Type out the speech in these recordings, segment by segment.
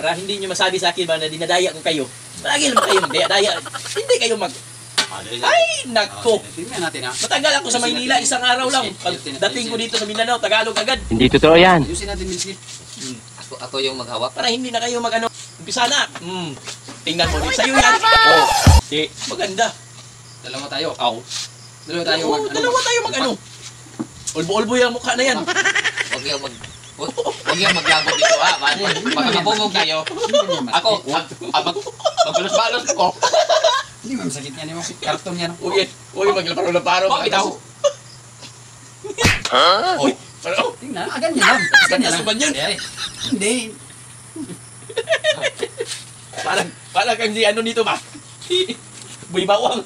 Para hindi nyo masabi sa akin ba na dinadaya ko kayo. Lagi naman kayo magdaya-daya. Hindi kayo mag... Ay, nako. Tingnan natin ha. Matagal ako sa Maynila, isang araw lang. Pag dating ko dito sa Mindanao, Tagalog agad. Hindi totoo yan. Ayusin natin, Milski. Ako yung maghawak. Para hindi na kayo mag-ano. Umpisa na. Tingnan mo. Sa'yo yan. Oh. Okay. Maganda. Dalawa tayo. Aw. Dalawa tayo Oo, dalawa tayo mag-ano. Ulbo-ulbo yung mukha na yan. Huwag yung maglabot dito ha. Magkakabungog tayo. Ako, magbalos-balos ko. Hindi mo masakit yan mo. Karton yan. Uy, maglaparo-laparo. Bakit ako? Uy, parang, Tingnan. Ganyan lang. Ganyan lang. Suban yan. Hindi. Parang kang si ano nito ba? Buy bawang.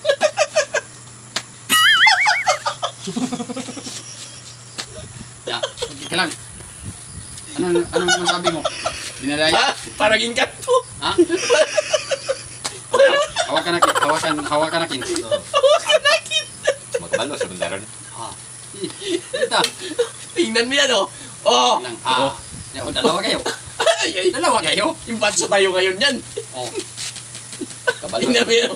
Ya, okay lang. Ano masabi mo? Dinadaya? Parang inkanto. Ha? Hawakan nakin. Magbalos sa bandaran. Ha. Ito. Tingnan mo yan, oh. Oh. Lang. Ha. Dalawa kayo. Ay, Dalawa kayo. imbanso tayo ngayon yan. Oh. Tingnan mo yan.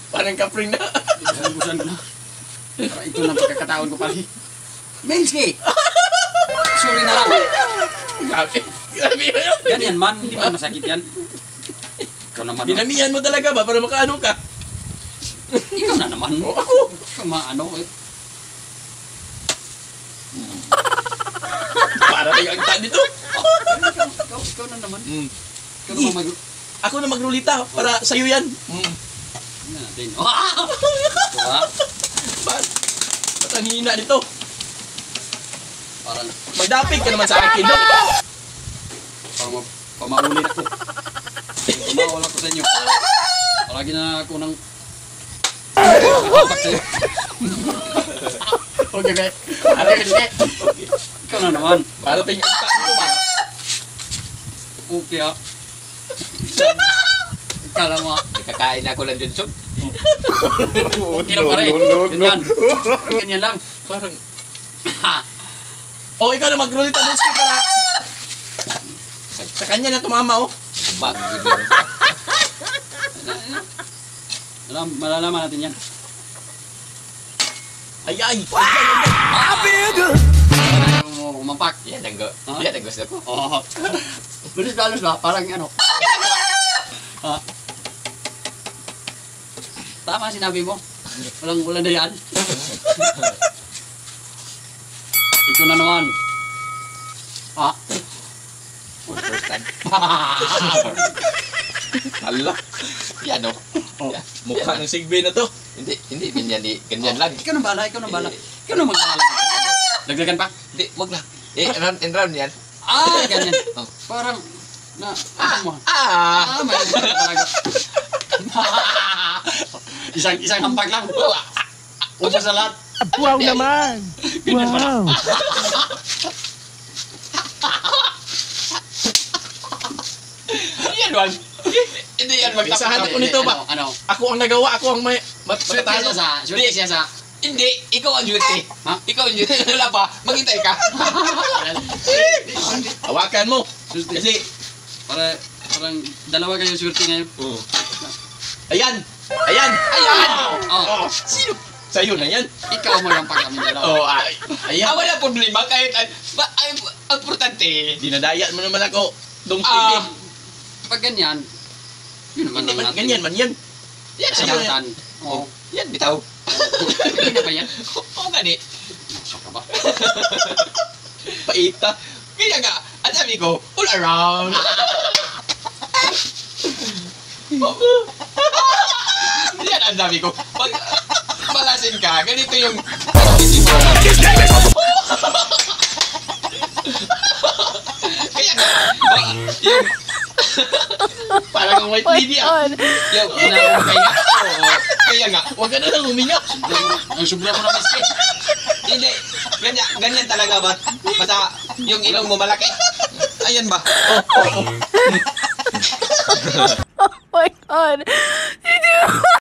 Parang kapring na. Busan ko na. Para ito na pagkakataon ko pala. Milski! Sorry na lang. Grabe yun. Ganyan man. Hindi man masakit yan. Ikaw naman. Dinamihan mo talaga ba para makaano ka? Ikaw na naman. O ako. Ikaw maano eh. Para tayo ang taan dito. Ikaw na naman. Ikaw Eh. naman Ako na magrulita para sa'yo yan. Tingnan natin. Diba? Ba't ang hina nito? Parang Magdapig ka naman sa akin, no? pamaulin ako. Pamawala ko sa inyo. Palagi na ako ng kapak sa'yo. Okay, be. Okay. Ikaw na naman. Para tayo ang taan dito ba? Okay ha. Kala mo ha. Kakain ako lang dun, Sob. Okay lang pare. Ganyan. Ganyan lang. Parang... Oh, ikaw na magrulita mo para... Sa kanya na tumama, oh. Malalaman natin yan. Ay, ay. Ayaw mo umampak. Yan ang gusto ko. Oo. Bilis-balos ba? Parang ano. Tama sinabi mo. Walang na yan. Ito na naman. First time. Hala. Yan o. Mukha ng sigbe na to. Hindi, ganyan lang. Ikaw na bala. Ikaw na magbahala. Dagdagan pa? Hindi, wag lang. Round and round yan. Ganyan. Oh. Parang, ano mo? May talaga. Isang hampak lang. Ubos sa lahat. Wow naman! Wow! Yan, wag. Hindi yan Isahan ko nito ba? Ano? Ako ang nagawa, ako ang may... Swerte siya sa... Hindi, ikaw ang duty. Ha? Ikaw ang duty. Wala pa. Maghintay ka. Hawakan mo. Kasi... Parang dalawa kayo swerte ngayon. Ayan! Ayan! Oh. Sino? Sa'yo na yan. Ikaw mo lang pag kami dalawa. Oh, ayan. Wala problema kahit ay importante. Dinadaya mo naman ako. Dong Ah. sige. Pag ganyan, yun naman Hindi naman man ganyan man yan. Yan Sa yan. yatan. Oo. Yan bitaw. Hindi na ba yan? Oo gani. Saka ba? Paita. Kaya nga, ang sabi ko, all around. Yan ang sabi ko. Pag malasin ka, ganito yung... Kaya nga, yung... Parang ang white lady ah. Yung kaya, kaya nga, Huwag ka na lang huminga. Ang sobra ko na miski. hindi, ganyan talaga ba? Basta yung ilong mo malaki. Ayan ba? Oh my god.